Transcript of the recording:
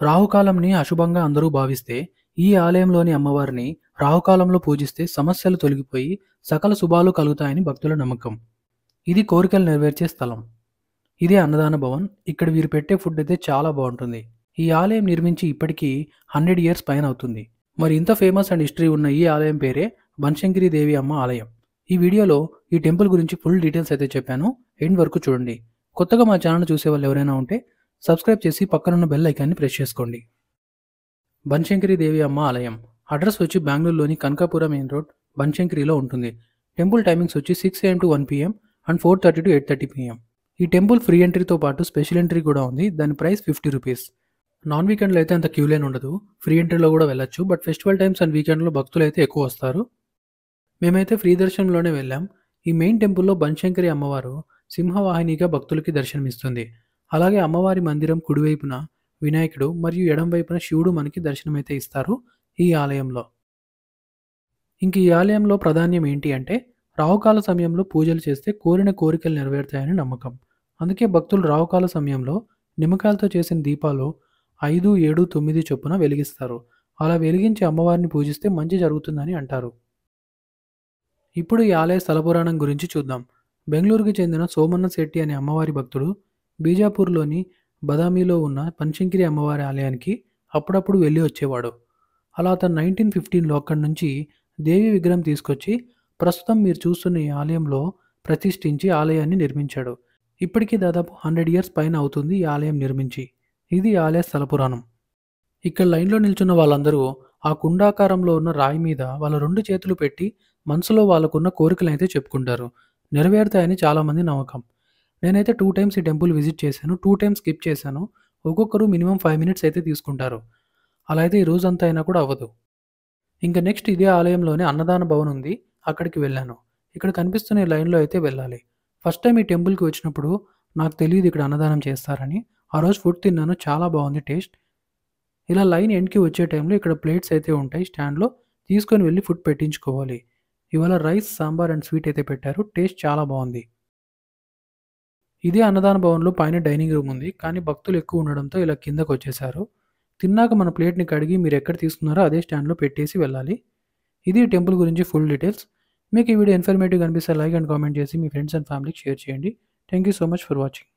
రాహుకాలంని అశుభంగా అందరూ భావిస్తే, ఈ ఆలయంలోని అమ్మవారిని రాహుకాలంలో పూజిస్తే సమస్యలు తొలగిపోయి సకల శుభాలు కలుగుతాయని భక్తుల నమ్మకం. ఇది కోరికలు నెరవేర్చే స్థలం. ఇదే అన్నదాన భవన్. ఇక్కడ వీరు పెట్టే ఫుడ్ అయితే చాలా బాగుంటుంది. ఈ ఆలయం నిర్మించి ఇప్పటికీ 100 ఇయర్స్ పైన అవుతుంది. మరి ఇంత ఫేమస్ అండ్ హిస్టరీ ఉన్న ఈ ఆలయం పేరే బనశంకరి దేవి అమ్మ ఆలయం. ఈ వీడియోలో ఈ టెంపుల్ గురించి ఫుల్ డీటెయిల్స్ అయితే చెప్పాను. ఎండ్ వరకు చూడండి. కొత్తగా మా ఛానల్ చూసే వాళ్ళు ఎవరైనా ఉంటే సబ్స్క్రైబ్ చేసి పక్కనున్న బెల్ ఐకాన్ని ప్రెస్ చేసుకోండి. బనశంకరి దేవి అమ్మ ఆలయం అడ్రస్ వచ్చి బెంగళూరులోని కనకాపురం మెయిన్ రోడ్ బనశంకరిలో ఉంటుంది. టెంపుల్ టైమింగ్స్ వచ్చి 6 AM to 1 PM and 4:30 to 8:30 PM. ఈ టెంపుల్ ఫ్రీ ఎంట్రీతో పాటు స్పెషల్ ఎంట్రీ కూడా ఉంది. దాని ప్రైస్ 50 రూపీస్. నాన్ వీకెండ్లో అయితే అంత క్యూ లైన్ ఉండదు. ఫ్రీ ఎంట్రీలో కూడా వెళ్ళొచ్చు. బట్ ఫెస్టివల్ టైమ్స్ అండ్ వీకెండ్లో భక్తులు అయితే ఎక్కువ వస్తారు. మేమైతే ఫ్రీ దర్శనంలోనే వెళ్ళాం. ఈ మెయిన్ టెంపుల్లో బనశంకరి అమ్మవారు సింహవాహినిగా భక్తులకి దర్శనమిస్తుంది. అలాగే అమ్మవారి మందిరం కుడివైపున వినాయకుడు మరియు ఎడం వైపున శివుడు మనకి దర్శనమైతే ఇస్తారు ఈ ఆలయంలో. ఇంక ఈ ఆలయంలో ప్రాధాన్యం ఏంటి అంటే, రాహుకాల సమయంలో పూజలు చేస్తే కోరిన కోరికలు నెరవేరుతాయని నమ్మకం. అందుకే భక్తులు రాహుకాల సమయంలో నిమ్మకాయలతో చేసిన దీపాలు 5, 7, 9 చొప్పున వెలిగిస్తారు. అలా వెలిగించి అమ్మవారిని పూజిస్తే మంచి జరుగుతుందని అంటారు. ఇప్పుడు ఈ ఆలయ స్థల పురాణం గురించి చూద్దాం. బెంగళూరుకి చెందిన సోమన్న శెట్టి అనే అమ్మవారి భక్తుడు బీజాపూర్లోని బదామీలో ఉన్న బనశంకరి అమ్మవారి ఆలయానికి అప్పుడప్పుడు వెళ్ళి వచ్చేవాడు. అలా అతను 1915లో అక్కడి నుంచి దేవి విగ్రహం తీసుకొచ్చి ప్రస్తుతం మీరు చూస్తున్న ఈ ఆలయంలో ప్రతిష్ఠించి ఆలయాన్ని నిర్మించాడు. ఇప్పటికీ దాదాపు 100 ఇయర్స్ పైన అవుతుంది ఈ ఆలయం నిర్మించి. ఇది ఈ ఆలయ స్థల పురాణం. ఇక్కడ లైన్లో నిల్చున్న వాళ్ళందరూ ఆ కుండాకారంలో ఉన్న రాయి మీద వాళ్ళ 2 చేతులు పెట్టి మనసులో వాళ్ళకున్న కోరికలైతే చెప్పుకుంటారు. నెరవేరుతాయని చాలామంది నమ్మకం. నేనైతే 2 టైమ్స్ ఈ టెంపుల్ విజిట్ చేశాను. 2 టైమ్స్ స్కిప్ చేశాను. ఒక్కొక్కరు మినిమం 5 మినిట్స్ అయితే తీసుకుంటారు. అలా అయితే ఈ రోజంతా అయినా కూడా అవ్వదు. ఇంకా నెక్స్ట్ ఇదే ఆలయంలోనే అన్నదాన భవన్ ఉంది. అక్కడికి వెళ్ళాను. ఇక్కడ కనిపిస్తున్న ఈ లైన్లో అయితే వెళ్ళాలి. ఫస్ట్ టైం ఈ టెంపుల్కి వచ్చినప్పుడు నాకు తెలియదు ఇక్కడ అన్నదానం చేస్తారని. ఆ రోజు ఫుడ్ తిన్నాను. చాలా బాగుంది టేస్ట్. ఇలా లైన్ ఎండ్కి వచ్చే టైంలో ఇక్కడ ప్లేట్స్ అయితే ఉంటాయి స్టాండ్లో. తీసుకొని వెళ్ళి ఫుడ్ పెట్టించుకోవాలి. ఇవాళ రైస్, సాంబార్ అండ్ స్వీట్ అయితే పెట్టారు. టేస్ట్ చాలా బాగుంది. ఇదే అన్నదాన భవన్లో పైన డైనింగ్ రూమ్ ఉంది. కానీ భక్తులు ఎక్కువ ఉండడంతో ఇలా కిందకు వచ్చేశారు. తిన్నాక మన ప్లేట్ని కడిగి మీరు ఎక్కడ తీసుకున్నారో అదే స్టాండ్లో పెట్టేసి వెళ్ళాలి. ఇది టెంపుల్ గురించి ఫుల్ డీటెయిల్స్. మీకు ఈ వీడియో ఇన్ఫర్మేటివ్గా అనిపిస్తే లైక్ అండ్ కామెంట్ చేసి మీ ఫ్రెండ్స్ అండ్ ఫ్యామిలీకి షేర్ చేయండి. Thank you so much for watching.